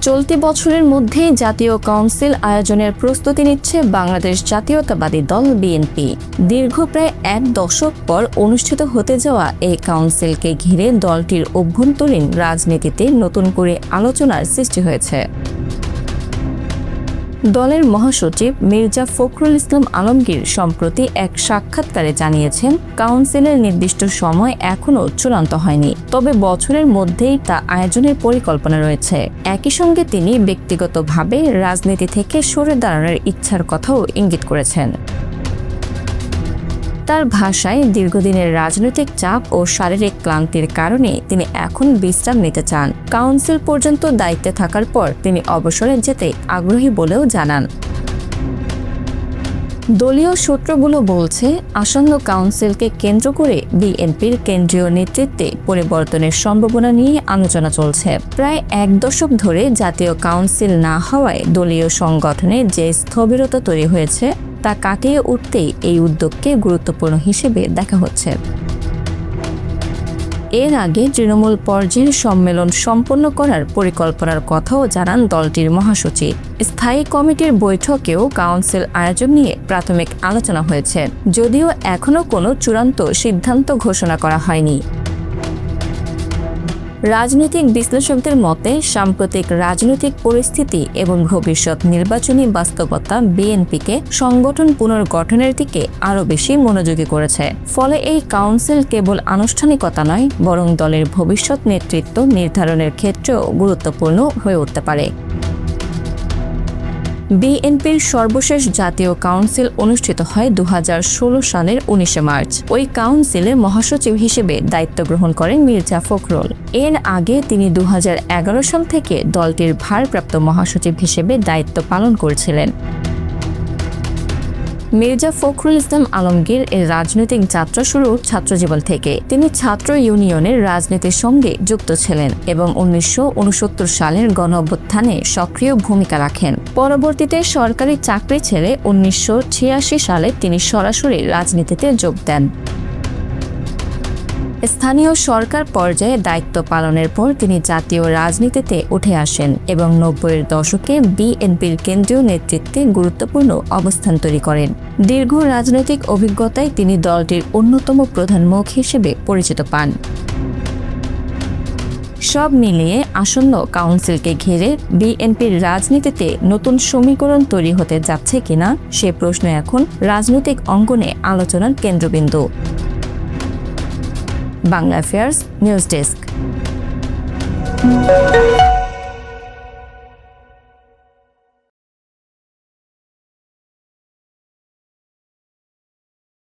চলতি বছরের মধ্যেই জাতীয় কাউন্সিল আয়োজনের প্রস্তুতি নিচ্ছে বাংলাদেশ জাতীয়তাবাদী দল বিএনপি। দীর্ঘ প্রায় 1 দশক পর অনুষ্ঠিত হতে যাওয়া এই কাউন্সিলকে ঘিরে দলটির অভ্যন্তরীণ রাজনীতিতে নতুন করে আলোচনার সৃষ্টি হয়েছে। দলের মহাসচিব মির্জা ফখরুল ইসলাম আলমগীর সম্প্রতি এক সাক্ষাৎকারে জানিয়েছেন, কাউন্সিলের নির্দিষ্ট সময় এখনও চূড়ান্ত হয়নি, তবে বছরের মধ্যেই তা আয়োজনের পরিকল্পনা রয়েছে। একই সঙ্গে তিনি ব্যক্তিগতভাবে রাজনীতি থেকে সরে দাঁড়ানোর ইচ্ছার কথাও ইঙ্গিত করেছেন। তার ভাষায়, দীর্ঘদিনের রাজনৈতিক চাপ ও শারীরিক ক্লান্তির কারণে তিনি এখন বিশ্রাম নিতে চান। কাউন্সিল পর্যন্ত দায়িত্বে থাকার পর তিনি অবসরে যেতে আগ্রহী বলেও জানান। দলীয় সূত্রগুলো বলছে, আসন্ন কাউন্সিলকে কেন্দ্র করে বিএনপির কেন্দ্রীয় নেতৃত্বে পরিবর্তনের সম্ভাবনা নিয়ে আলোচনা চলছে। প্রায় 1 দশক ধরে জাতীয় কাউন্সিল না হওয়ায় দলীয় সংগঠনে যে স্থবিরতা তৈরি হয়েছে তা কাটিয়ে উঠতেই এই উদ্যোগকে গুরুত্বপূর্ণ হিসেবে দেখা হচ্ছে। এর আগে তৃণমূল পর্যায়ের সম্মেলন সম্পন্ন করার পরিকল্পনার কথাও জানান দলটির মহাসচিব। স্থায়ী কমিটির বৈঠকেও কাউন্সিল আয়োজন নিয়ে প্রাথমিক আলোচনা হয়েছে, যদিও এখনও কোনো চূড়ান্ত সিদ্ধান্ত ঘোষণা করা হয়নি। রাজনৈতিক বিশ্লেষকদের মতে, সাম্প্রতিক রাজনৈতিক পরিস্থিতি এবং ভবিষ্যৎ নির্বাচনী বাস্তবতা বিএনপিকে সংগঠন পুনর্গঠনের দিকে আরও বেশি মনোযোগী করেছে। ফলে এই কাউন্সিল কেবল আনুষ্ঠানিকতা নয়, বরং দলের ভবিষ্যৎ নেতৃত্ব নির্ধারণের ক্ষেত্রেও গুরুত্বপূর্ণ হয়ে উঠতে পারে। বিএনপির সর্বশেষ জাতীয় কাউন্সিল অনুষ্ঠিত হয় 2016 সালের 19 মার্চ। ওই কাউন্সিলে মহাসচিব হিসেবে দায়িত্ব গ্রহণ করেন মির্জা ফখরুল। এর আগে তিনি 2011 সাল থেকে দলটির ভারপ্রাপ্ত মহাসচিব হিসেবে দায়িত্ব পালন করছিলেন। মির্জা ফখরুল ইসলাম আলমগীর এর রাজনৈতিক যাত্রা শুরু ছাত্রজীবন থেকে। তিনি ছাত্র ইউনিয়নের রাজনীতির সঙ্গে যুক্ত ছিলেন এবং 1969 সালের গণঅভ্যুত্থানে সক্রিয় ভূমিকা রাখেন। পরবর্তীতে সরকারি চাকরি ছেড়ে 1986 সালে তিনি সরাসরি রাজনীতিতে যোগ দেন। স্থানীয় সরকার পর্যায়ে দায়িত্ব পালনের পর তিনি জাতীয় রাজনীতিতে উঠে আসেন এবং 90-এর দশকে বিএনপির কেন্দ্রীয় নেতৃত্বে গুরুত্বপূর্ণ অবস্থান তৈরি করেন। দীর্ঘ রাজনৈতিক অভিজ্ঞতায় তিনি দলটির অন্যতম প্রধান মুখ হিসেবে পরিচিত পান। সব মিলিয়ে আসন্ন কাউন্সিলকে ঘিরে বিএনপির রাজনীতিতে নতুন সমীকরণ তৈরি হতে যাচ্ছে কিনা সে প্রশ্ন এখন রাজনৈতিক অঙ্গনে আলোচনার কেন্দ্রবিন্দু। Bangla affairs news desk.